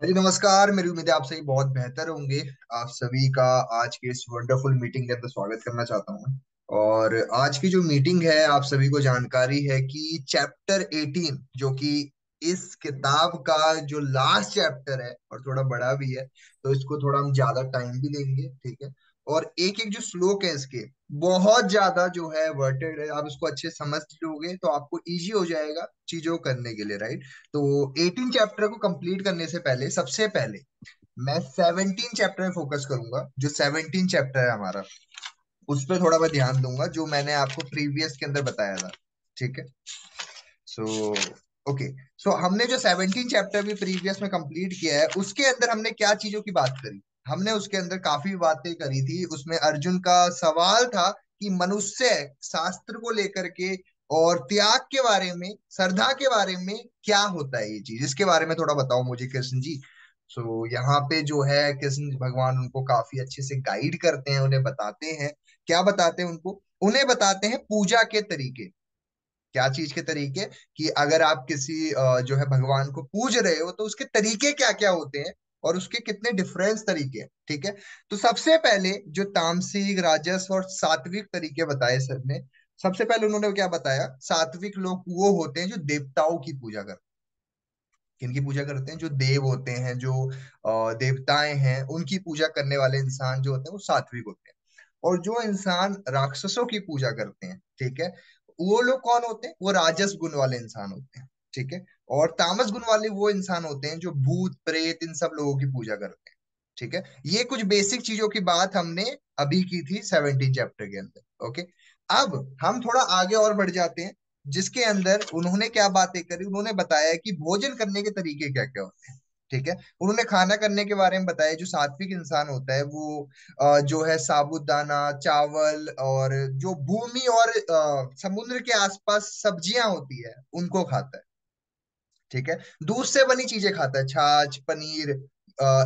जी नमस्कार। मेरी उम्मीद है आप सभी बहुत बेहतर होंगे। आप सभी का आज के इस वंडरफुल मीटिंग के अंदर स्वागत करना चाहता हूँ मैं। और आज की जो मीटिंग है आप सभी को जानकारी है कि चैप्टर 18 जो कि इस किताब का जो लास्ट चैप्टर है और थोड़ा बड़ा भी है, तो इसको थोड़ा हम ज्यादा टाइम भी लेंगे, ठीक है। और एक एक जो श्लोक है इसके बहुत ज्यादा जो है वर्टेड है, आप इसको अच्छे समझ लोगे तो आपको इजी हो जाएगा चीजों को करने के लिए, राइट। तो 18 चैप्टर को कंप्लीट करने से पहले सबसे पहले मैं 17 चैप्टर में फोकस करूंगा। जो 17 चैप्टर है हमारा, उस पर थोड़ा मैं ध्यान दूंगा जो मैंने आपको प्रीवियस के अंदर बताया था, ठीक है। So okay. सो हमने जो 17 चैप्टर भी प्रीवियस में कंप्लीट किया है उसके अंदर हमने क्या चीजों की बात करी। हमने उसके अंदर काफी बातें करी थी। उसमें अर्जुन का सवाल था कि मनुष्य शास्त्र को लेकर के और त्याग के बारे में, श्रद्धा के बारे में क्या होता है, ये चीज इसके बारे में थोड़ा बताओ मुझे कृष्ण जी। सो यहाँ पे जो है कृष्ण भगवान उनको काफी अच्छे से गाइड करते हैं, उन्हें बताते हैं। क्या बताते हैं उनको? उन्हें बताते हैं पूजा के तरीके। क्या चीज के तरीके? कि अगर आप किसी जो है भगवान को पूज रहे हो तो उसके तरीके क्या क्या होते हैं और उसके कितने डिफरेंस तरीके हैं, ठीक है। तो सबसे पहले जो तामसिक, राजस और सात्विक तरीके बताए सर ने। सबसे पहले उन्होंने क्या बताया? सात्विक लोग वो होते हैं जो देवताओं की पूजा करते हैं। किनकी पूजा करते हैं? जो देव होते हैं, जो देवताएं हैं, उनकी पूजा करने वाले इंसान जो होते हैं वो सात्विक होते हैं। और जो इंसान राक्षसों की पूजा करते हैं, ठीक है, वो लोग कौन होते हैं? वो राजस गुण वाले इंसान होते हैं, ठीक है। और तामस गुण वाले वो इंसान होते हैं जो भूत प्रेत इन सब लोगों की पूजा करते हैं, ठीक है। ये कुछ बेसिक चीजों की बात हमने अभी की थी 17 चैप्टर के अंदर, ओके। अब हम थोड़ा आगे और बढ़ जाते हैं, जिसके अंदर उन्होंने क्या बातें करी। उन्होंने बताया कि भोजन करने के तरीके क्या क्या होते हैं, ठीक है। उन्होंने खाना करने के बारे में बताया। जो सात्विक इंसान होता है वो जो है साबूदाना चावल और जो भूमि और समुद्र के आसपास सब्जियां होती है उनको खाता है, ठीक है। दूध से बनी चीजें खाता है, छाछ पनीर,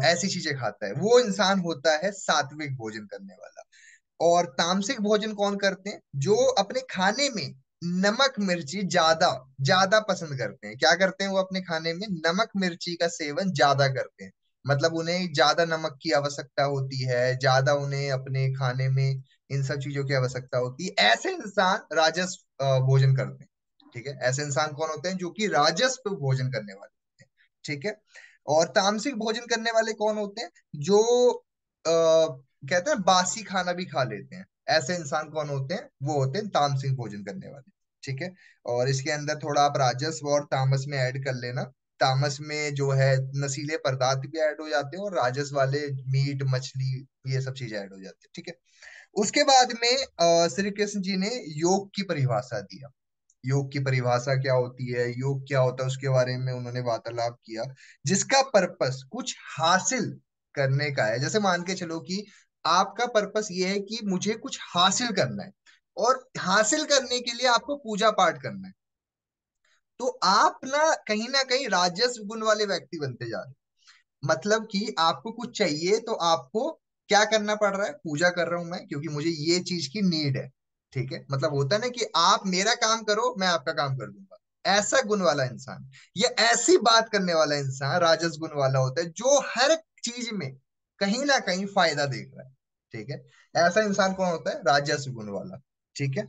ऐसी चीजें खाता है। वो इंसान होता है सात्विक भोजन करने वाला। और तामसिक भोजन कौन करते हैं? जो अपने खाने में नमक मिर्ची ज्यादा ज्यादा पसंद करते हैं। क्या करते हैं? वो अपने खाने में नमक मिर्ची का सेवन ज्यादा करते हैं। मतलब उन्हें ज्यादा नमक की आवश्यकता होती है, ज्यादा उन्हें अपने खाने में इन सब चीजों की आवश्यकता होती है। ऐसे इंसान राजस भोजन करते हैं, ठीक है। ऐसे इंसान कौन होते हैं? जो कि राजस पे भोजन करने वाले होते हैं, ठीक है। और तामसिक भोजन करने वाले कौन होते हैं? जो कहते हैं बासी खाना भी खा लेते हैं। ऐसे इंसान कौन होते हैं? वो होते हैं तामसिक भोजन करने वाले, ठीक है। और इसके अंदर थोड़ा आप राजस्व और तामस में ऐड कर लेना। तामस में जो है नशीले पदार्थ भी ऐड हो जाते हैं और राजस वाले मीट मछली ये सब चीजें ऐड हो जाती है, ठीक है। उसके बाद में श्री कृष्ण जी ने योग की परिभाषा दिया। योग की परिभाषा क्या होती है, योग क्या होता है, उसके बारे में उन्होंने वार्तालाप किया। जिसका पर्पस कुछ हासिल करने का है। जैसे मान के चलो कि आपका पर्पस ये है कि मुझे कुछ हासिल करना है, और हासिल करने के लिए आपको पूजा पाठ करना है। तो आप ना कहीं राजस्व गुण वाले व्यक्ति बनते जा रहे हो। मतलब कि आपको कुछ चाहिए तो आपको क्या करना पड़ रहा है? पूजा कर रहा हूं मैं क्योंकि मुझे ये चीज की नीड है, ठीक है। मतलब होता है ना कि आप मेरा काम करो मैं आपका काम कर दूंगा। ऐसा गुण वाला इंसान या ऐसी बात करने वाला इंसान राजस गुण वाला होता है, जो हर चीज में कहीं ना कहीं फायदा देख रहा है, ठीक है। ऐसा इंसान कौन होता है? राजस गुण वाला, ठीक है।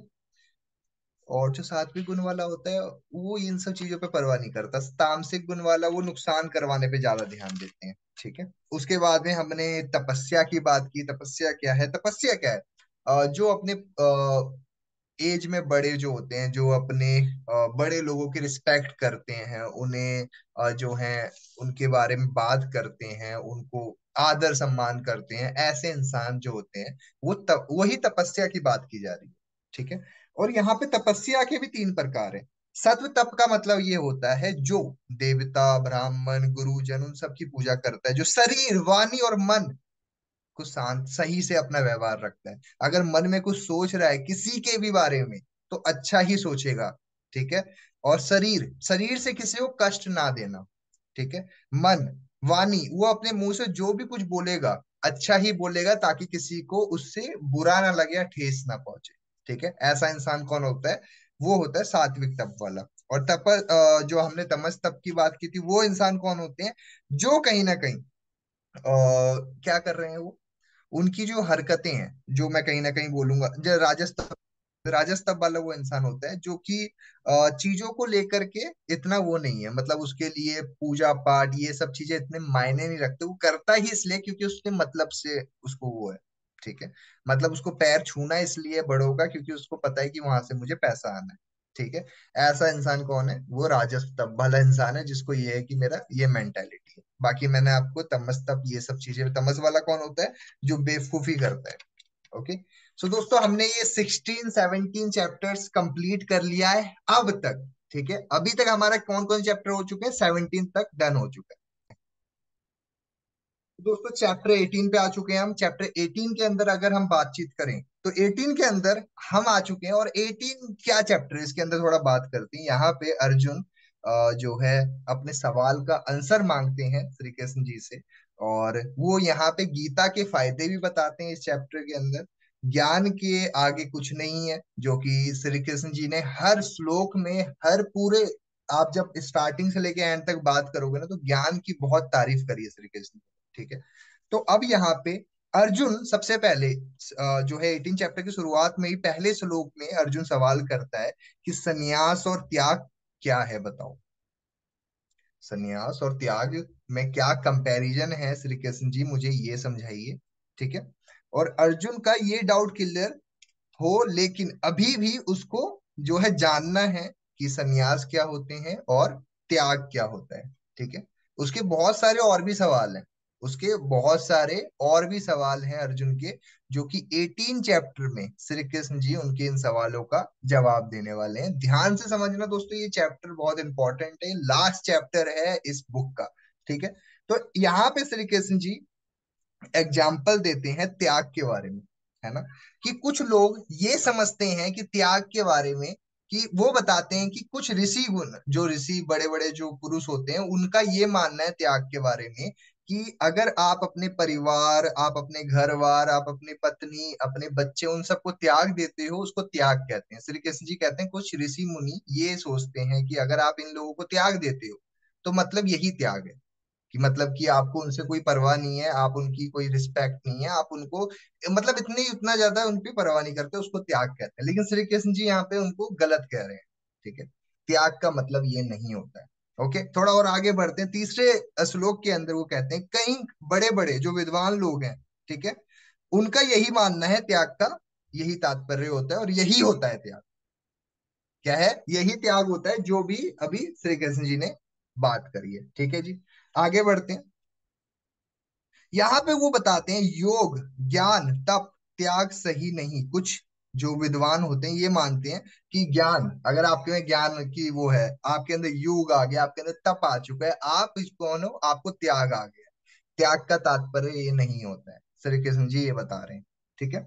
और जो सात्विक गुण वाला होता है वो इन सब चीजों पे परवाह नहीं करता। तामसिक गुण वाला वो नुकसान करवाने पे ज्यादा ध्यान देते हैं, ठीक है। उसके बाद में हमने तपस्या की बात की। तपस्या क्या है? तपस्या क्या है? जो अपने एज में बड़े जो होते हैं, जो अपने बड़े लोगों की रिस्पेक्ट करते हैं, उन्हें जो है उनके बारे में बात करते हैं, उनको आदर सम्मान करते हैं, ऐसे इंसान जो होते हैं वही तपस्या की बात की जा रही है, ठीक है। और यहाँ पे तपस्या के भी तीन प्रकार है। सत्व तप का मतलब ये होता है जो देवता ब्राह्मण गुरुजन उन सब की पूजा करता है, जो शरीर वाणी और मन को शांत सही से अपना व्यवहार रखता है। अगर मन में कुछ सोच रहा है किसी के भी बारे में तो अच्छा ही सोचेगा, ठीक है। और शरीर शरीर से किसी को कष्ट ना देना, ठीक है। मन वाणी वो अपने मुंह से जो भी कुछ बोलेगा अच्छा ही बोलेगा, ताकि किसी को उससे बुरा ना लगे या ठेस ना पहुंचे, ठीक है। ऐसा इंसान कौन होता है? वो होता है सात्विक तप वाला। और जो हमने तमस तप की बात की थी, वो इंसान कौन होते हैं? जो कहीं ना कहीं क्या कर रहे हैं वो, उनकी जो हरकतें हैं, जो मैं कहीं ना कहीं बोलूंगा, जो राजस तब वाला वो इंसान होता है जो कि चीजों को लेकर के इतना वो नहीं है, मतलब उसके लिए पूजा पाठ ये सब चीजें इतने मायने नहीं रखते, वो करता ही इसलिए क्योंकि उसने मतलब से उसको वो है। ठीक है, मतलब उसको पैर छूना इसलिए बड़ों का क्योंकि उसको पता है कि वहां से मुझे पैसा आना है। ठीक है, ऐसा इंसान कौन है? वो राजस तब वाला इंसान है जिसको ये है कि मेरा ये मेंटेलिटी है। बाकी मैंने आपको तमस तप ये सब चीजें, तमस वाला कौन होता है? जो बेवकूफी करता है। ओके, सो दोस्तों हमने ये 16-17 चैप्टर्स कंप्लीट कर लिया है अब तक। ठीक है, अभी तक हमारा कौन कौन चैप्टर हो चुके हैं? 17 तक डन हो चुका है। तो दोस्तों चैप्टर 18 पे आ चुके हैं हम। चैप्टर 18 के अंदर अगर हम बातचीत करें तो 18 के अंदर हम आ चुके हैं। और 18 क्या चैप्टर है इसके अंदर थोड़ा बात करते हैं। यहाँ पे अर्जुन जो है अपने सवाल का आंसर मांगते हैं श्री कृष्ण जी से। और वो यहाँ पे गीता के फायदे भी बताते हैं इस चैप्टर के अंदर। ज्ञान के आगे कुछ नहीं है, जो कि श्री कृष्ण जी ने हर श्लोक में, हर पूरे, आप जब स्टार्टिंग से लेके एंड तक बात करोगे ना, तो ज्ञान की बहुत तारीफ करी है श्री कृष्ण। ठीक है, तो अब यहाँ पे अर्जुन सबसे पहले जो है 18 चैप्टर की शुरुआत में ही पहले श्लोक में अर्जुन सवाल करता है कि सन्यास और त्याग क्या है, बताओ। सन्यास और त्याग में क्या कंपैरिजन है श्री कृष्ण जी, मुझे ये समझाइए। ठीक है, और अर्जुन का ये डाउट क्लियर हो, लेकिन अभी भी उसको जो है जानना है कि सन्यास क्या होते हैं और त्याग क्या होता है। ठीक है, उसके बहुत सारे और भी सवाल हैं। उसके बहुत सारे और भी सवाल हैं अर्जुन के, जो कि 18 चैप्टर में श्री कृष्ण जी उनके इन सवालों का जवाब देने वाले हैं। ध्यान से समझना दोस्तों, ये चैप्टर बहुत इंपॉर्टेंट है, लास्ट चैप्टर है इस बुक का। ठीक है, तो यहाँ पे श्री कृष्ण जी एग्जाम्पल देते हैं त्याग के बारे में, है ना। कि कुछ लोग ये समझते हैं कि त्याग के बारे में, कि वो बताते हैं कि कुछ ऋषि गुण, जो ऋषि बड़े बड़े जो पुरुष होते हैं, उनका ये मानना है त्याग के बारे में कि अगर आप अपने परिवार, आप अपने घर बार, आप अपनी पत्नी, अपने बच्चे, उन सबको त्याग देते हो, उसको त्याग कहते हैं। श्री कृष्ण जी कहते हैं कुछ ऋषि मुनि ये सोचते हैं कि अगर आप इन लोगों को त्याग देते हो तो मतलब यही त्याग है। कि मतलब कि आपको उनसे कोई परवाह नहीं है, आप उनकी कोई रिस्पेक्ट नहीं है, आप उनको मतलब इतनी उतना ज्यादा उनकी परवाह नहीं करते, उसको त्याग कहते हैं। लेकिन श्री कृष्ण जी यहाँ पे उनको गलत कह रहे हैं। ठीक है, त्याग का मतलब ये नहीं होता है। ओके, थोड़ा और आगे बढ़ते हैं। तीसरे श्लोक के अंदर वो कहते हैं कई बड़े बड़े जो विद्वान लोग हैं, ठीक है, उनका यही मानना है त्याग का यही तात्पर्य होता है, और यही होता है त्याग। क्या है? यही त्याग होता है, जो भी अभी श्री कृष्ण जी ने बात करी है। ठीक है जी, आगे बढ़ते हैं। यहाँ पे वो बताते हैं योग, ज्ञान, तप, त्याग सही नहीं। कुछ जो विद्वान होते हैं ये मानते हैं कि ज्ञान, अगर आपके में ज्ञान की वो है, आपके अंदर योग आ गया, आपके अंदर तप आ चुका है, आप इस कौन हो, आपको त्याग आ गया। त्याग का तात्पर्य ये नहीं होता है, श्री कृष्ण जी ये बता रहे हैं। ठीक है,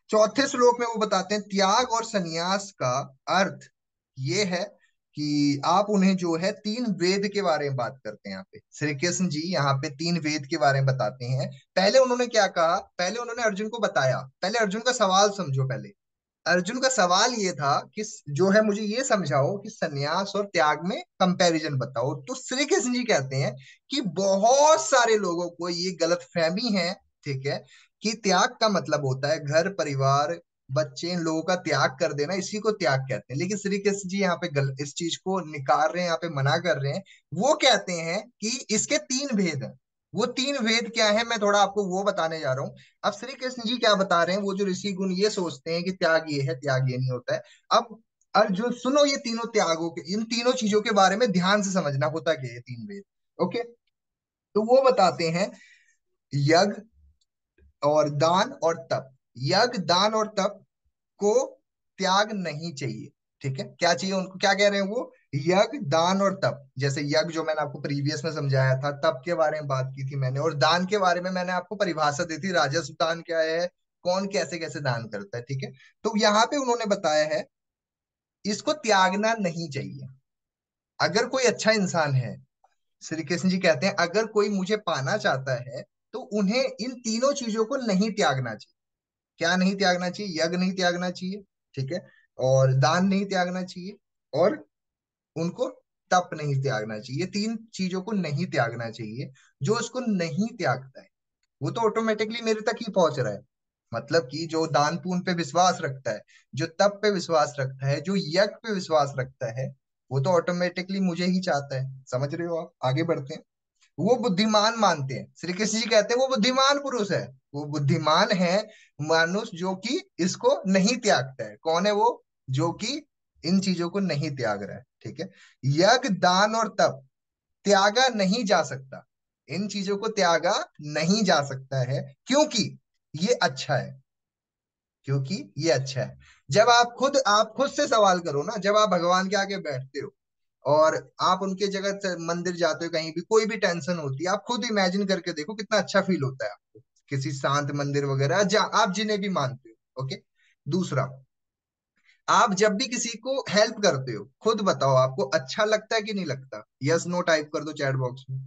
चौथे श्लोक में वो बताते हैं त्याग और संन्यास का अर्थ ये है कि आप उन्हें जो है तीन वेद के बारे में बात करते हैं। यहाँ पे श्री कृष्ण जी यहाँ पे तीन वेद के बारे में बताते हैं। पहले उन्होंने क्या कहा? पहले उन्होंने अर्जुन को बताया, पहले अर्जुन का सवाल समझो। पहले अर्जुन का सवाल ये था कि जो है मुझे ये समझाओ कि सन्यास और त्याग में कंपैरिजन बताओ। तो श्री कृष्ण जी कहते हैं कि बहुत सारे लोगों को ये गलत फहमी है, ठीक है, कि त्याग का मतलब होता है घर परिवार बच्चे, इन लोगों का त्याग कर देना, इसी को त्याग कहते हैं। लेकिन श्री कृष्ण जी यहाँ पे इस चीज को निकाल रहे हैं, यहाँ पे मना कर रहे हैं। वो कहते हैं कि इसके तीन भेद हैं। वो तीन वेद क्या है, मैं थोड़ा आपको वो बताने जा रहा हूँ। अब श्री कृष्ण जी क्या बता रहे हैं, वो जो ऋषि गुण ये सोचते हैं कि त्याग ये है, त्याग ये नहीं होता है। अब अर्जुन सुनो, ये तीनों त्यागों के, इन तीनों चीजों के बारे में ध्यान से समझना होता क्या है ये तीन वेद। ओके, तो वो बताते हैं यज्ञ और दान और तप। यज्ञ, दान और तप को त्याग नहीं चाहिए। ठीक है, क्या चाहिए उनको? क्या कह रहे हैं वो? यज्ञ, दान और तप। जैसे यज्ञ जो मैंने आपको प्रीवियस में समझाया था, तप के बारे में बात की थी मैंने, और दान के बारे में मैंने आपको परिभाषा दी थी, राजस्व दान क्या है, कौन कैसे कैसे दान करता है। ठीक है, तो यहाँ पे उन्होंने बताया है इसको त्यागना नहीं चाहिए। अगर कोई अच्छा इंसान है, श्री कृष्ण जी कहते हैं अगर कोई मुझे पाना चाहता है तो उन्हें इन तीनों चीजों को नहीं त्यागना चाहिए। क्या नहीं त्यागना चाहिए? यज्ञ नहीं त्यागना चाहिए, ठीक है, और दान नहीं त्यागना चाहिए, और उनको तप नहीं त्यागना चाहिए। ये तीन चीजों को नहीं त्यागना चाहिए। जो उसको नहीं त्यागता है वो तो ऑटोमेटिकली मेरे तक ही पहुंच रहा है। मतलब कि जो दान पुण्य पे विश्वास रखता है, जो तप पे विश्वास रखता है, जो यज्ञ पे विश्वास रखता है, वो तो ऑटोमेटिकली मुझे ही चाहता है। समझ रहे हो आप? आगे बढ़ते हैं। वो बुद्धिमान मानते हैं, श्री कृष्ण जी कहते हैं वो बुद्धिमान पुरुष है। वो बुद्धिमान है मनुष्य जो कि इसको नहीं त्यागता है। कौन है वो? जो कि इन चीजों को नहीं त्याग रहा है। ठीक है। यज्ञ दान और तप त्यागा नहीं जा सकता। इन चीजों को त्यागा नहीं जा सकता है क्योंकि ये अच्छा है। क्योंकि ये अच्छा है। जब आप खुद से सवाल करो ना, जब आप भगवान के आगे बैठते हो और आप उनके जगह मंदिर जाते हो, कहीं भी कोई भी टेंशन होती है, आप खुद इमेजिन करके देखो कितना अच्छा फील होता है आपको। किसी शांत मंदिर वगैरह आप जिन्हें भी मानते हो। ओके। दूसरा, आप जब भी किसी को हेल्प करते हो, खुद बताओ आपको अच्छा लगता है कि नहीं लगता? यस नो टाइप कर दो चैट बॉक्स में।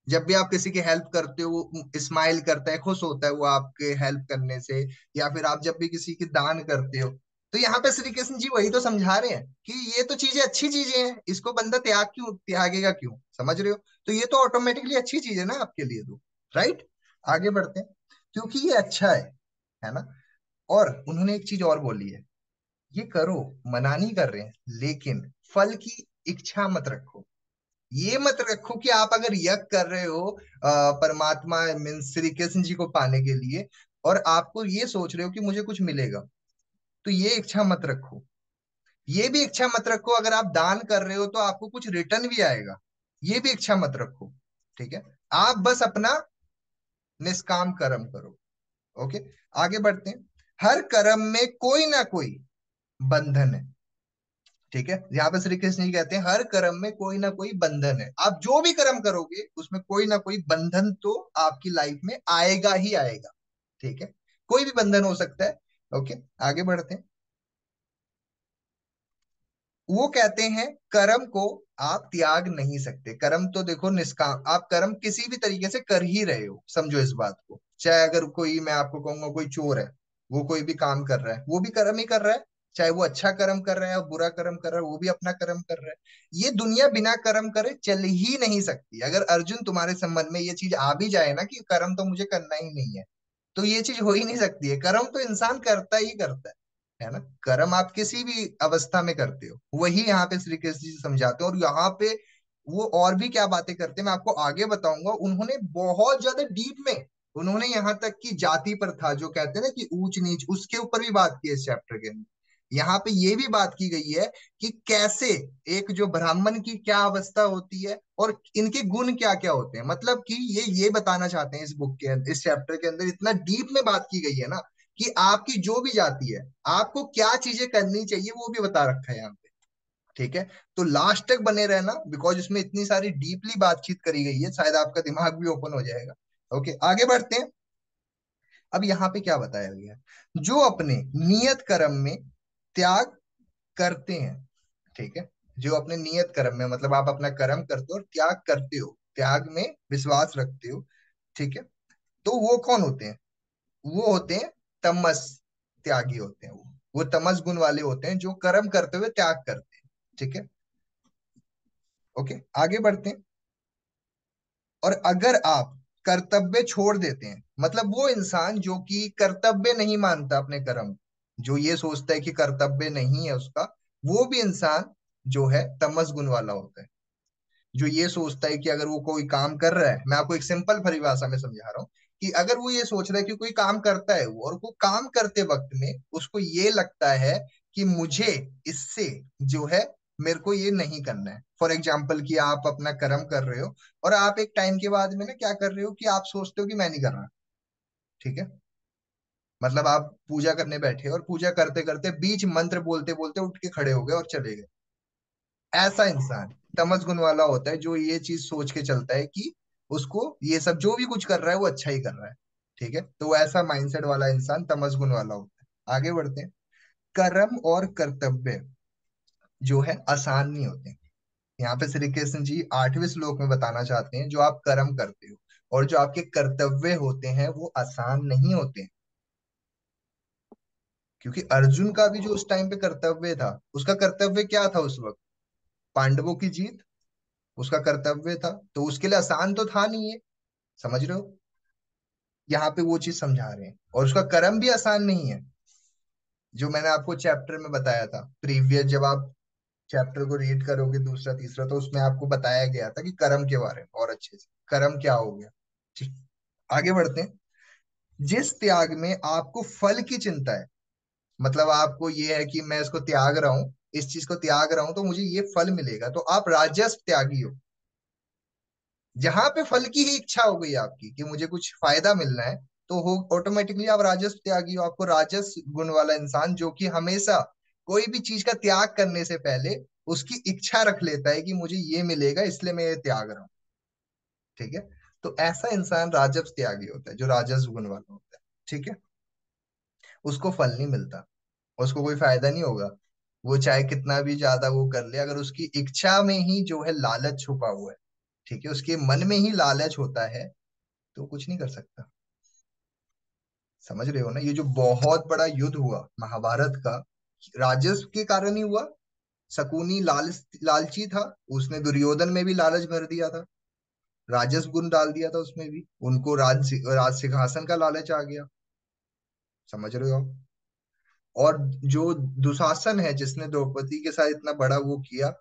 जब भी आप किसी की हेल्प करते हो वो स्माइल करता है, खुश होता है वो आपके हेल्प करने से। या फिर आप जब भी किसी की दान करते हो, तो यहाँ पे श्री कृष्ण जी वही तो समझा रहे हैं कि ये तो चीजें अच्छी चीजें हैं, इसको बंदा त्यागेगा क्यों? समझ रहे हो? तो ये तो ऑटोमेटिकली अच्छी चीज है ना आपके लिए तो। राइट। आगे बढ़ते हैं। क्योंकि ये अच्छा है ना। और उन्होंने एक चीज और बोली है, ये करो, मना नहीं कर रहे हैं, लेकिन फल की इच्छा मत रखो। ये मत रखो कि आप अगर यज्ञ कर रहे हो परमात्मा मीन श्री कृष्ण जी को पाने के लिए, और आपको ये सोच रहे हो कि मुझे कुछ मिलेगा, तो ये इच्छा मत रखो। ये भी इच्छा मत रखो अगर आप दान कर रहे हो तो आपको कुछ रिटर्न भी आएगा। ये भी इच्छा मत रखो। ठीक है। आप बस अपना निष्काम कर्म करो। ओके। आगे बढ़ते हैं। हर कर्म में कोई ना कोई बंधन है। ठीक है। यहाँ पे श्री कृष्ण जी कहते हैं हर कर्म में कोई ना कोई बंधन है। आप जो भी कर्म करोगे उसमें कोई ना कोई बंधन तो आपकी लाइफ में आएगा ही आएगा। ठीक है। कोई भी बंधन हो सकता है। ओके। आगे बढ़ते हैं। वो कहते हैं कर्म को आप त्याग नहीं सकते। कर्म तो देखो निष्काम, आप कर्म किसी भी तरीके से कर ही रहे हो, समझो इस बात को। चाहे अगर कोई, मैं आपको कहूंगा कोई चोर है, वो कोई भी काम कर रहा है, वो भी कर्म ही कर रहा है। चाहे वो अच्छा कर्म कर रहा है और बुरा कर्म कर रहा है, वो भी अपना कर्म कर रहा है। ये दुनिया बिना कर्म करे चल ही नहीं सकती। अगर अर्जुन तुम्हारे संबंध में ये चीज आ भी जाए ना कि कर्म तो मुझे करना ही नहीं है, तो ये चीज हो ही नहीं सकती है। कर्म तो इंसान करता ही करता है ना। कर्म आप किसी भी अवस्था में करते हो, वही यहाँ पे श्री कृष्ण जी समझाते हैं। और यहाँ पे वो और भी क्या बातें करते हैं मैं आपको आगे बताऊंगा। उन्होंने बहुत ज्यादा डीप में, उन्होंने यहाँ तक कि जाति प्रथा जो कहते हैं ना कि ऊंच नीच, उसके ऊपर भी बात की है इस चैप्टर के अंदर। यहाँ पे ये भी बात की गई है कि कैसे एक जो ब्राह्मण की क्या अवस्था होती है और इनके गुण क्या क्या होते हैं। मतलब कि ये बताना चाहते हैं इस बुक के अंदर, इस चैप्टर के अंदर इतना डीप में बात की गई है ना कि आपकी जो भी जाति है, आपको क्या चीजें करनी चाहिए वो भी बता रखा है यहाँ पे। ठीक है। तो लास्ट तक बने रहना, बिकॉज इसमें इतनी सारी डीपली बातचीत करी गई है, शायद आपका दिमाग भी ओपन हो जाएगा। ओके। आगे बढ़ते हैं। अब यहाँ पे क्या बताया गया है? जो अपने नियत कर्म में त्याग करते हैं। ठीक है। जो अपने नियत कर्म में, मतलब आप अपना कर्म करते हो और त्याग करते हो, त्याग में विश्वास रखते हो। ठीक है। तो वो कौन होते हैं? वो होते हैं तमस त्यागी होते हैं। वो तमस गुण वाले होते हैं जो कर्म करते हुए त्याग करते हैं। ठीक है। ओके। आगे बढ़ते हैं। और अगर आप कर्तव्य छोड़ देते हैं, मतलब वो इंसान जो कि कर्तव्य नहीं मानता अपने कर्म, जो ये सोचता है कि कर्तव्य नहीं है उसका, वो भी इंसान जो है तमस गुण वाला होता है। जो ये सोचता है कि अगर वो कोई काम कर रहा है, मैं आपको एक सिंपल परिभाषा में समझा रहा हूँ, कि अगर वो ये सोच रहा है कि कोई काम करता है वो, और वो काम करते वक्त में उसको ये लगता है कि मुझे इससे जो है, मेरे को ये नहीं करना है। फॉर एग्जाम्पल कि आप अपना कर्म कर रहे हो और आप एक टाइम के बाद में ना क्या कर रहे हो कि आप सोचते हो कि मैं नहीं कर रहा। ठीक है। मतलब आप पूजा करने बैठे और पूजा करते करते बीच मंत्र बोलते बोलते उठ के खड़े हो गए और चले गए। ऐसा इंसान तमस गुण वाला होता है, जो ये चीज सोच के चलता है कि उसको ये सब जो भी कुछ कर रहा है वो अच्छा ही कर रहा है। ठीक है। तो वो ऐसा माइंडसेट वाला इंसान तमस गुण वाला होता है। आगे बढ़ते हैं। कर्म और कर्तव्य जो है आसान नहीं होते। यहाँ पे श्री कृष्ण जी 8वें श्लोक में बताना चाहते हैं जो आप कर्म करते हो और जो आपके कर्तव्य होते हैं वो आसान नहीं होते। क्योंकि अर्जुन का भी जो उस टाइम पे कर्तव्य था, उसका कर्तव्य क्या था उस वक्त? पांडवों की जीत उसका कर्तव्य था, तो उसके लिए आसान तो था नहीं है। समझ रहे हो? यहाँ पे वो चीज समझा रहे हैं, और उसका कर्म भी आसान नहीं है, जो मैंने आपको चैप्टर में बताया था प्रीवियस। जब आप चैप्टर को रीड करोगे दूसरा तीसरा, तो उसमें आपको बताया गया था कि कर्म के बारे में और अच्छे से, कर्म क्या हो गया। ठीक, आगे बढ़ते हैं। जिस त्याग में आपको फल की चिंता है, मतलब आपको ये है कि मैं इसको त्याग रहा हूं, इस चीज को त्याग रहा हूं तो मुझे ये फल मिलेगा, तो आप राजस त्यागी हो। जहां पे फल की ही इच्छा हो गई आपकी कि मुझे कुछ फायदा मिलना है, तो हो ऑटोमेटिकली आप राजस त्यागी हो। आपको राजस गुण वाला इंसान, जो कि हमेशा कोई भी चीज का त्याग करने से पहले उसकी इच्छा रख लेता है कि मुझे ये मिलेगा इसलिए मैं ये त्याग रहा हूँ। ठीक है? तो ऐसा इंसान राजस त्यागी होता है, जो राजस गुण वाला होता है। ठीक है? उसको फल नहीं मिलता, उसको कोई फायदा नहीं होगा। वो चाहे कितना भी ज्यादा वो कर ले, अगर उसकी इच्छा में ही जो है लालच छुपा हुआ है, ठीक है, उसके मन में ही लालच होता है, तो कुछ नहीं कर सकता। समझ रहे हो ना? ये जो बहुत बड़ा युद्ध हुआ महाभारत का, राजस के कारण ही हुआ। शकुनी लालची था, उसने दुर्योधन में भी लालच भर दिया था, राजस गुण डाल दिया था उसमें भी, उनको राज सिंहासन का लालच आ गया। समझ रहे हो आप? और जो दुशासन है, जिसने द्रौपदी के साथ इतना बड़ा वो किया,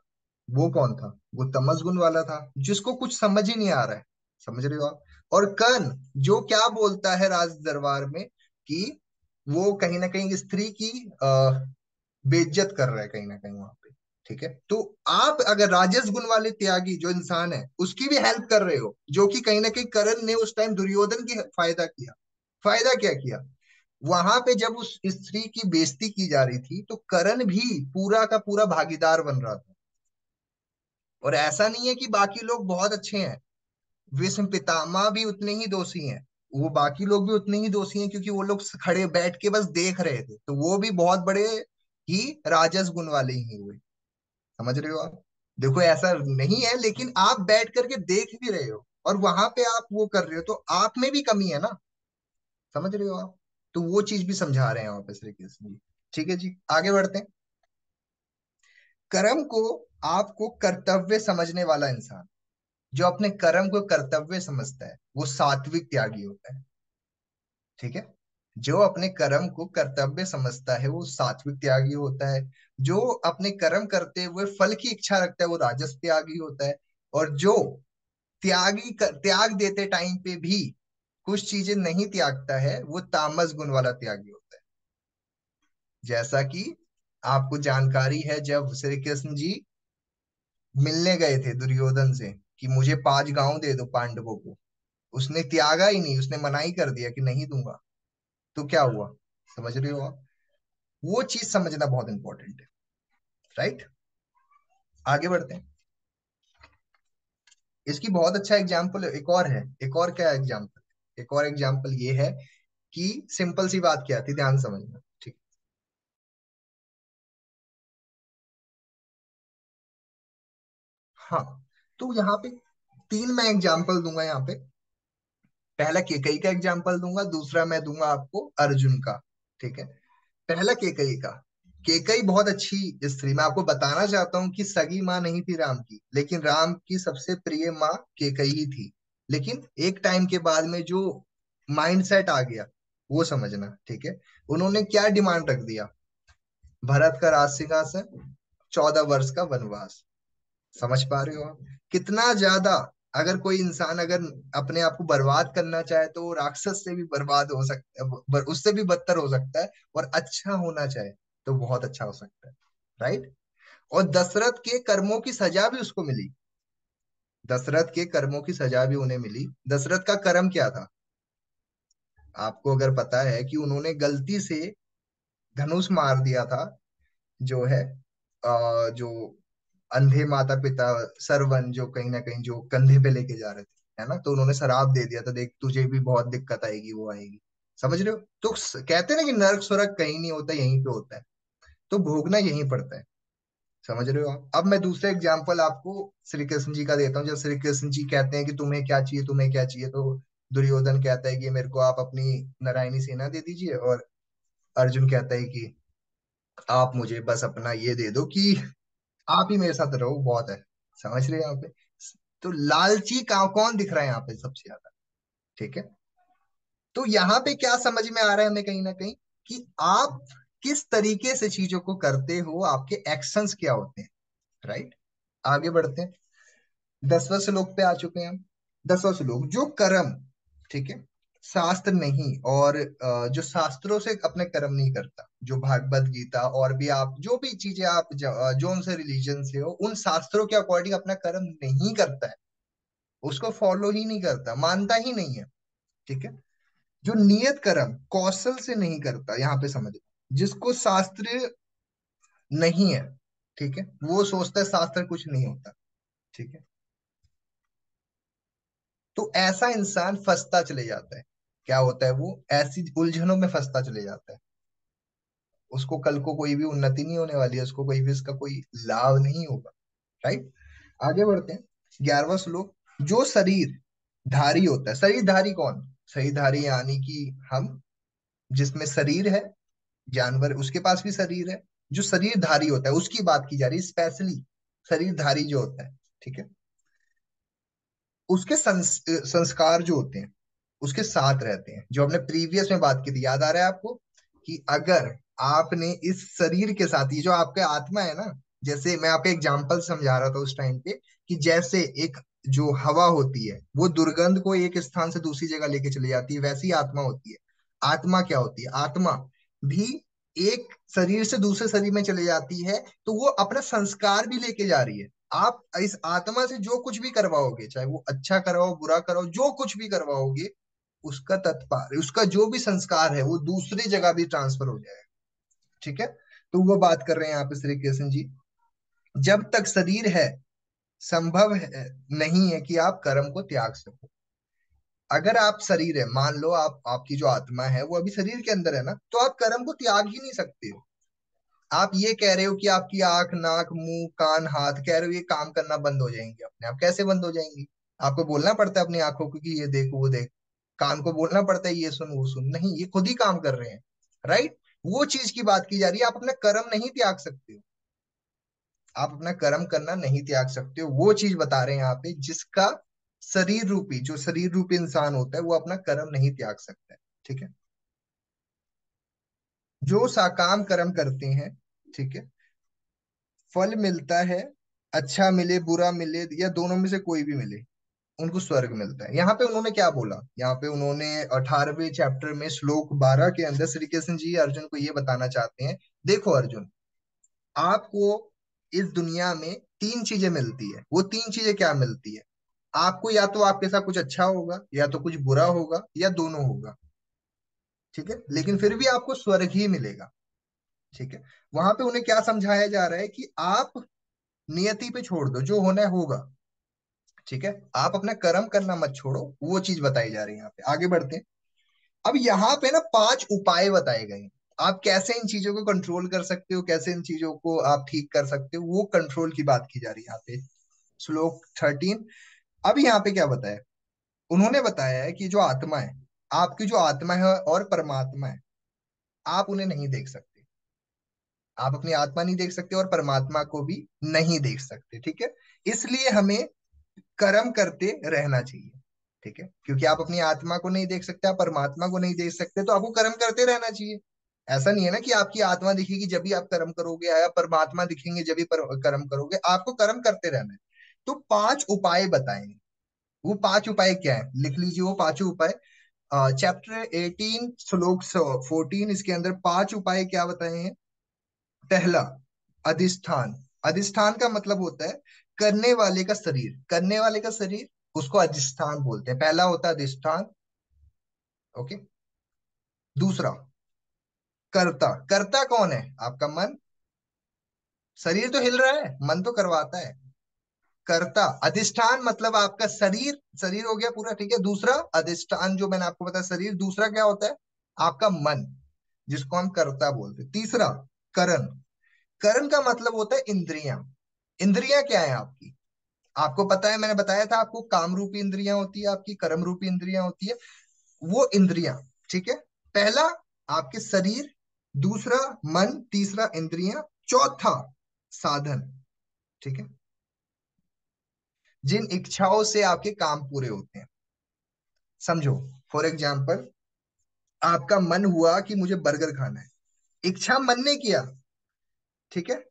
वो कौन था? वो तमस गुण वाला था, जिसको कुछ समझ ही नहीं आ रहा है। समझ रहे हो आप? और कर्ण, जो क्या बोलता है राज दरबार में, कि वो कहीं ना कहीं स्त्री की बेइज्जत कर रहा है कहीं ना कहीं वहां पे। ठीक है? तो आप अगर राजस गुण वाले त्यागी जो इंसान है उसकी भी हेल्प कर रहे हो, जो कि कहीं ना कहीं कर्ण ने उस टाइम दुर्योधन की फायदा किया। फायदा क्या किया? वहां पे जब उस स्त्री की बेइज्जती की जा रही थी, तो करण भी पूरा का पूरा भागीदार बन रहा था। और ऐसा नहीं है कि बाकी लोग बहुत अच्छे हैं, भीष्म पितामह भी उतने ही दोषी हैं, वो बाकी लोग भी उतने ही दोषी हैं, क्योंकि वो लोग खड़े बैठ के बस देख रहे थे, तो वो भी बहुत बड़े ही राजस गुण वाले ही हुए। समझ रहे हो आप? देखो, ऐसा नहीं है, लेकिन आप बैठ करके देख भी रहे हो और वहां पे आप वो कर रहे हो, तो आप में भी कमी है ना। समझ रहे हो आप? तो वो चीज भी समझा रहे हैं वहां पे श्री कृष्ण जी। ठीक है जी, आगे बढ़ते हैं। कर्म को आपको कर्तव्य समझने वाला इंसान, जो अपने कर्म को कर्तव्य समझता है, वो सात्विक त्यागी होता है। ठीक है? जो अपने कर्म को कर्तव्य समझता है वो सात्विक त्यागी होता है। जो अपने कर्म करते हुए फल की इच्छा रखता है वो राजस त्यागी होता है। और जो त्याग देते टाइम पे भी कुछ चीजें नहीं त्यागता है, वो तामस गुण वाला त्यागी होता है। जैसा कि आपको जानकारी है, जब श्री कृष्ण जी मिलने गए थे दुर्योधन से कि मुझे 5 गांव दे दो पांडवों को, उसने त्यागा ही नहीं, उसने मना ही कर दिया कि नहीं दूंगा। तो क्या हुआ? समझ रहे हो आप? वो चीज समझना बहुत इंपॉर्टेंट है। राइट? आगे बढ़ते हैं। इसकी बहुत अच्छा एग्जाम्पल एक और है। एक और क्या एग्जाम्पल? एक और एग्जाम्पल ये है कि सिंपल सी बात क्या थी, ध्यान समझना। ठीक? हाँ, तो यहाँ पे 3 मैं एग्जाम्पल दूंगा यहाँ पे। पहला केकई का एग्जाम्पल दूंगा, दूसरा मैं दूंगा आपको अर्जुन का। ठीक है? पहला केकई का। केकई बहुत अच्छी स्त्री, मैं आपको बताना चाहता हूँ कि सगी माँ नहीं थी राम की, लेकिन राम की सबसे प्रिय माँ केकई ही थी। लेकिन एक टाइम के बाद में जो माइंडसेट आ गया, वो समझना। ठीक है? उन्होंने क्या डिमांड रख दिया? भरत का राज सिंहासन, 14 वर्ष का वनवास। समझ पा रहे हो आप? कितना ज्यादा, अगर कोई इंसान अगर अपने आप को बर्बाद करना चाहे, तो वो राक्षस से भी बर्बाद हो सकता है, उससे भी बदतर हो सकता है। और अच्छा होना चाहे तो बहुत अच्छा हो सकता है। राइट? और दशरथ के कर्मों की सजा भी उसको मिली। दशरथ के कर्मों की सजा भी उन्हें मिली। दशरथ का कर्म क्या था? आपको अगर पता है कि उन्होंने गलती से धनुष मार दिया था, जो है जो अंधे माता पिता सरवन, जो कहीं ना कहीं जो कंधे पे लेके जा रहे थे, है ना, तो उन्होंने शराब दे दिया था, देख तुझे भी बहुत दिक्कत आएगी, वो आएगी। समझ रहे हो? तो कहते हैं ना कि नर्क स्वर्ग कहीं नहीं होता, यहीं पे होता है, तो भोगना यहीं पड़ता है। समझ रहे हो आप? अब मैं दूसरा एग्जाम्पल आपको श्री कृष्ण जी का देता हूँ। जब श्री कृष्ण जी कहते हैं कि तुम्हें क्या चाहिए, तुम्हें क्या चाहिए, तो दुर्योधन कहता है कि मेरे को आप अपनी नारायणी सेना दे दीजिए, और अर्जुन कहता है कि आप मुझे बस अपना ये दे दो कि आप ही मेरे साथ रहो बहुत है। समझ रहे हैं यहाँ पे? तो लालची का कौन दिख रहा है यहाँ पे सबसे ज्यादा? ठीक है। तो यहाँ पे क्या समझ में आ रहा है हमें कहीं ना कहीं, कि आप किस तरीके से चीजों को करते हो, आपके एक्शंस क्या होते हैं। राइट। आगे बढ़ते हैं। 10वां श्लोक पे आ चुके हैं हम। 10वां श्लोक, जो कर्म, ठीक है, शास्त्र नहीं, और जो शास्त्रों से अपने कर्म नहीं करता, जो भागवत गीता और भी आप जो भी चीजें आप जो उनसे रिलीजन से हो, उन शास्त्रों के अकॉर्डिंग अपना कर्म नहीं करता है, उसको फॉलो ही नहीं करता, मानता ही नहीं है। ठीक है। जो नियत कर्म कौशल से नहीं करता, यहाँ पे समझ, जिसको शास्त्र नहीं है, ठीक है, वो सोचता है शास्त्र कुछ नहीं होता। ठीक है। तो ऐसा इंसान फंसता चले जाता है। क्या होता है? वो ऐसी उलझनों में फंसता चले जाता है। उसको कल को कोई भी उन्नति नहीं होने वाली है, उसको कोई भी इसका कोई लाभ नहीं होगा। राइट। आगे बढ़ते हैं। 11वां श्लोक, जो शरीर धारी होता है, शरीरधारी कौन? शरीरधारी यानी कि हम, जिसमें शरीर है, जानवर उसके पास भी शरीर है, जो शरीरधारी होता है उसकी बात की जा रही है स्पेशली। शरीरधारी जो होता है, ठीक है, उसके संस्कार जो होते हैं उसके साथ रहते हैं, जो हमने प्रीवियस में बात की थी, याद आ रहा है आपको? कि अगर आपने इस शरीर के साथ, ये जो आपका आत्मा है ना, जैसे मैं आपको एग्जांपल समझा रहा था उस टाइम पे, कि जैसे एक जो हवा होती है वो दुर्गंध को एक स्थान से दूसरी जगह लेके चली जाती है, वैसी आत्मा होती है। आत्मा क्या होती है? आत्मा भी एक शरीर से दूसरे शरीर में चली जाती है, तो वो अपना संस्कार भी लेके जा रही है। आप इस आत्मा से जो कुछ भी करवाओगे, चाहे वो अच्छा करवाओ बुरा कराओ, जो कुछ भी करवाओगे, उसका तत्पर उसका जो भी संस्कार है वो दूसरी जगह भी ट्रांसफर हो जाएगा। ठीक है। तो वो बात कर रहे हैं यहाँ पे श्री कृष्ण जी, जब तक शरीर है संभव है नहीं है कि आप कर्म को त्याग सको। अगर आप शरीर है, मान लो आप, आपकी जो आत्मा है वो अभी शरीर के अंदर है ना, तो आप कर्म को त्याग ही नहीं सकते हो। आप ये कह रहे हो कि आपकी आंख नाक मुंह कान हाथ, कह रहे हो ये काम करना बंद हो जाएंगे अपने आप, कैसे बंद हो जाएंगी? आपको बोलना पड़ता है अपनी आंखों को कि ये देख वो देख, कान को बोलना पड़ता है ये सुन वो सुन, नहीं, ये खुद ही काम कर रहे हैं। राइट। वो चीज की बात की जा रही है, आप अपना कर्म नहीं त्याग सकते हो। आप अपना कर्म करना नहीं त्याग सकते हो, वो चीज बता रहे हैं यहाँ पे, जिसका शरीर रूपी, जो शरीर रूपी इंसान होता है वो अपना कर्म नहीं त्याग सकता है। ठीक है। जो साकाम कर्म करते हैं, ठीक है, फल मिलता है, अच्छा मिले बुरा मिले या दोनों में से कोई भी मिले, उनको स्वर्ग मिलता है। यहाँ पे उन्होंने क्या बोला? यहाँ पे उन्होंने 18वें चैप्टर में श्लोक 12 के अंदर श्री कृष्ण जी अर्जुन को ये बताना चाहते हैं, देखो अर्जुन, आपको इस दुनिया में तीन चीजें मिलती है। वो तीन चीजें क्या मिलती है? आपको या तो आपके साथ कुछ अच्छा होगा, या तो कुछ बुरा होगा, या दोनों होगा। ठीक है। लेकिन फिर भी आपको स्वर्ग ही मिलेगा। ठीक है। वहां पे उन्हें क्या समझाया जा रहा है कि आप नियति पे छोड़ दो, जो होना है होगा। ठीक है। आप अपना कर्म करना मत छोड़ो, वो चीज बताई जा रही है यहाँ पे। आगे बढ़ते हैं। अब यहाँ पे ना 5 उपाय बताए गए हैं, आप कैसे इन चीजों को कंट्रोल कर सकते हो, कैसे इन चीजों को आप ठीक कर सकते हो, वो कंट्रोल की बात की जा रही है यहाँ पे। श्लोक 13। अब यहाँ पे क्या बताया? उन्होंने बताया है कि जो आत्मा है, आपकी जो आत्मा है और परमात्मा है, आप उन्हें नहीं देख सकते। आप अपनी आत्मा नहीं देख सकते और परमात्मा को भी नहीं देख सकते। ठीक है। इसलिए हमें कर्म करते रहना चाहिए। ठीक है। क्योंकि आप अपनी आत्मा को नहीं देख सकते, आप परमात्मा को नहीं देख सकते, तो आपको कर्म करते रहना चाहिए। ऐसा नहीं है ना कि आपकी आत्मा दिखेगी जब भी आप कर्म करोगे, या परमात्मा दिखेंगे जब भी कर्म करोगे, आपको कर्म करते रहना है। तो 5 उपाय बताएंगे। वो 5 उपाय क्या है, लिख लीजिए वो पांचों उपाय। चैप्टर 18 श्लोक 14, इसके अंदर 5 उपाय क्या बताए हैं? पहला, अधिष्ठान। अधिष्ठान का मतलब होता है करने वाले का शरीर, करने वाले का शरीर, उसको अधिष्ठान बोलते हैं। पहला होता है अधिष्ठान। ओके। दूसरा, कर्ता। कर्ता कौन है? आपका मन। शरीर तो हिल रहा है, मन तो करवाता है। कर्ता, अधिष्ठान मतलब आपका शरीर, शरीर हो गया पूरा। ठीक है। दूसरा अधिष्ठान, जो मैंने आपको बताया शरीर। दूसरा क्या होता है? आपका मन, जिसको हम कर्ता बोलते हैं। तीसरा, करण। करण का मतलब होता है इंद्रियां। इंद्रियां क्या है आपकी? आपको पता है, मैंने बताया था आपको, काम रूपी इंद्रियां होती है, आपकी कर्म रूपी इंद्रियां होती है, वो इंद्रियां। ठीक है। पहला आपके शरीर, दूसरा मन, तीसरा इंद्रियां, चौथा साधन। ठीक है, जिन इच्छाओं से आपके काम पूरे होते हैं। समझो, फॉर एग्जाम्पल, आपका मन हुआ कि मुझे बर्गर खाना है, इच्छा मन ने किया, ठीक है।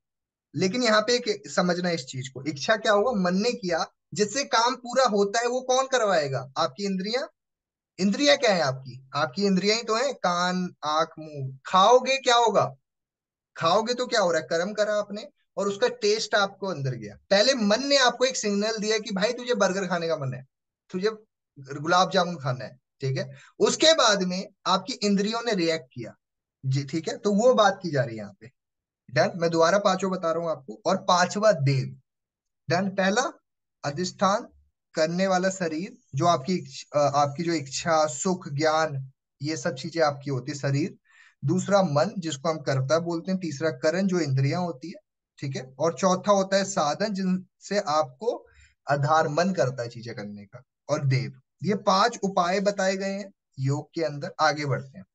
लेकिन यहाँ पे एक समझना इस चीज को, इच्छा क्या हुआ, मन ने किया, जिससे काम पूरा होता है वो कौन करवाएगा, आपकी इंद्रियां। इंद्रियां क्या है आपकी, आपकी इंद्रियां ही तो है, कान आंख मुंह। खाओगे क्या होगा, खाओगे तो क्या हो रहा है, कर्म करा आपने, और उसका टेस्ट आपको अंदर गया। पहले मन ने आपको एक सिग्नल दिया कि भाई तुझे बर्गर खाने का मन है, तुझे गुलाब जामुन खाना है, ठीक है। उसके बाद में आपकी इंद्रियों ने रिएक्ट किया, जी ठीक है, तो वो बात की जा रही है यहाँ पे। डन, मैं दोबारा पांचों बता रहा हूँ आपको। और पांचवा देव। डन, पहला अधिष्ठान करने वाला शरीर, जो आपकी आपकी जो इच्छा सुख ज्ञान ये सब चीजें आपकी होती है, शरीर। दूसरा मन, जिसको हम कर्ता बोलते हैं। तीसरा करण, जो इंद्रियां होती है, ठीक है। और चौथा होता है साधन, जिनसे आपको आधार मन करता है चीजें करने का। और देव, ये पांच उपाय बताए गए हैं योग के अंदर। आगे बढ़ते हैं।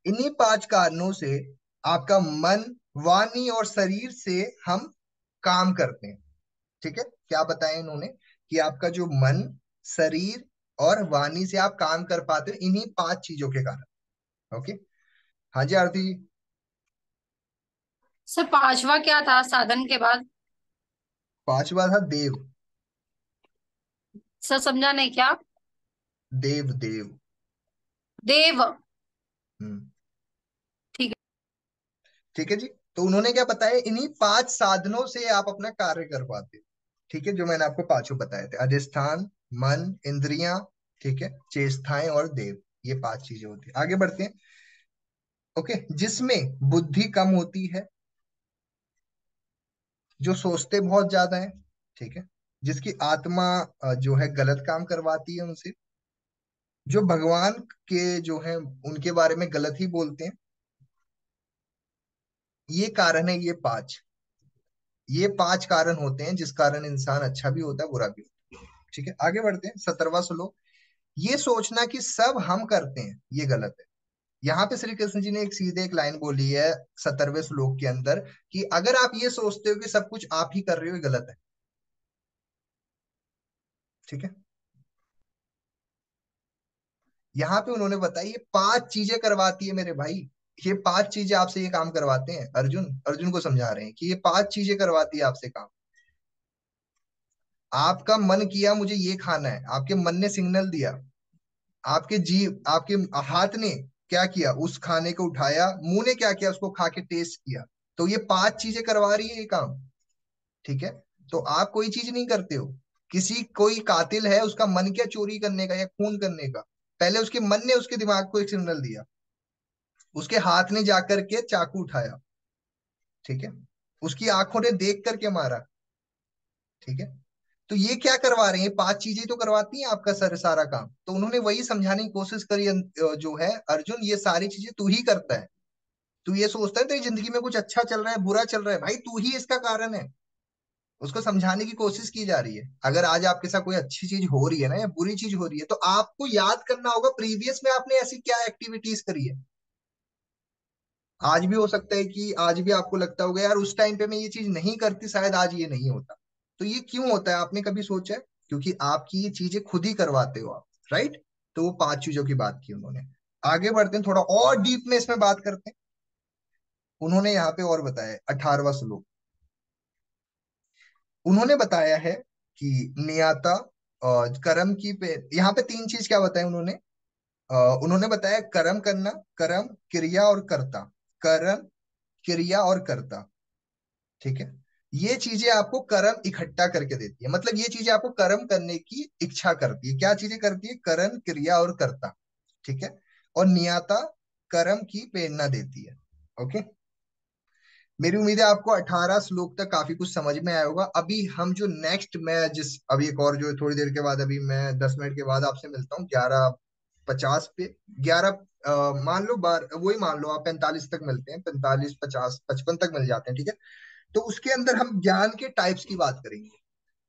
इन्हीं पांच कारणों से आपका मन, वाणी और शरीर से हम काम करते हैं, ठीक है। क्या बताया इन्होंने, कि आपका जो मन, शरीर और वाणी से आप काम कर पाते हो, इन्हीं पांच चीजों के कारण। ओके। हाँ जी आरती जी। सर पांचवा क्या था साधन के बाद? पांचवा था देव। सर समझा नहीं क्या? देव देव। देव। हम्म। ठीक ठीक है जी। तो उन्होंने क्या बताया, इन्हीं पांच साधनों से आप अपना कार्य कर पाते हो, ठीक है। जो मैंने आपको पांचों बताए थे, अधिष्ठान, मन, इंद्रियां, ठीक है, चेष्टाएं और देव, ये पांच चीजें होती है। आगे बढ़ते हैं। ओके, जिसमें बुद्धि कम होती है, जो सोचते बहुत ज्यादा है, ठीक है, जिसकी आत्मा जो है गलत काम करवाती है उनसे, जो भगवान के जो है उनके बारे में गलत ही बोलते हैं। ये कारण है, ये पांच कारण होते हैं जिस कारण इंसान अच्छा भी होता है बुरा भी होता है, ठीक है। आगे बढ़ते हैं। 17वां श्लोक। ये सोचना कि सब हम करते हैं, ये गलत है। यहाँ पे श्री कृष्ण जी ने एक सीधे एक लाइन बोली है 17वें श्लोक के अंदर, कि अगर आप ये सोचते हो कि सब कुछ आप ही कर रहे हो, ये गलत है, ठीक है। यहाँ पे उन्होंने बताया ये पांच चीजें करवाती है मेरे भाई, ये पांच चीजें आपसे ये काम करवाते हैं। अर्जुन, अर्जुन को समझा रहे हैं कि ये पांच चीजें करवाती है आपसे काम। आपका मन किया मुझे ये खाना है, आपके मन ने सिग्नल दिया, आपके जीव, आपके हाथ ने क्या किया, उस खाने को उठाया, मुंह ने क्या किया, उसको खा के टेस्ट किया। तो ये पांच चीजें करवा रही है ये काम, ठीक है। तो आप कोई चीज नहीं करते हो। किसी कोई कातिल है, उसका मन क्या चोरी करने का या खून करने का, पहले उसके मन ने उसके दिमाग को एक सिग्नल दिया, उसके हाथ ने जाकर के चाकू उठाया, ठीक है, उसकी आंखों ने देख करके मारा, ठीक है। तो ये क्या करवा रहे हैं, पांच चीजें तो करवाती हैं आपका सारा काम। तो उन्होंने वही समझाने की कोशिश करी, जो है अर्जुन, ये सारी चीजें तू ही करता है। तू ये सोचता है तेरी जिंदगी में कुछ अच्छा चल रहा है बुरा चल रहा है, भाई तू ही इसका कारण है। उसको समझाने की कोशिश की जा रही है। अगर आज आपके साथ कोई अच्छी चीज हो रही है ना, या बुरी चीज हो रही है, तो आपको याद करना होगा प्रीवियस में आपने ऐसी क्या एक्टिविटीज करी है। आज भी हो सकता है कि आज भी आपको लगता होगा यार उस टाइम पे मैं ये चीज नहीं करती, शायद आज ये नहीं होता। तो ये क्यों होता है, आपने कभी सोचा है? क्योंकि आपकी ये चीजें खुद ही करवाते हो आप, राइट। तो वो पांच चीजों की बात की उन्होंने। आगे बढ़ते हैं, थोड़ा और डीप में इसमें बात करते हैं। उन्होंने यहाँ पे और बताया 18वां श्लोक। उन्होंने बताया है कि नियता कर्म की पे, यहाँ पे तीन चीज क्या बताया उन्होंने। उन्होंने बताया कर्म करना, कर्म क्रिया और कर्ता, कर्म क्रिया और कर्ता, ठीक है। ये चीजें आपको कर्म इकट्ठा करके देती है, मतलब ये चीजें आपको कर्म करने की इच्छा करती है। क्या चीजें करती है, कर्म क्रिया और कर्ता, ठीक है। और नियता कर्म की प्रेरणा देती है। ओके। मेरी उम्मीद है आपको 18 श्लोक तक काफी कुछ समझ में आया होगा। अभी हम जो नेक्स्ट, मैं जिस अभी एक और जो थोड़ी देर के बाद, अभी मैं 10 मिनट के बाद आपसे मिलता हूँ 11:50 पे। 11 मान लो बार वही मान लो आप 45 तक मिलते हैं, 45 50 55 तक मिल जाते हैं, ठीक है। तो उसके अंदर हम ज्ञान के टाइप्स की बात करेंगे,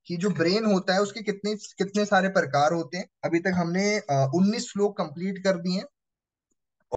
कि जो ब्रेन होता है उसके कितने कितने सारे प्रकार होते हैं। अभी तक हमने 19 श्लोक कंप्लीट कर दिए हैं,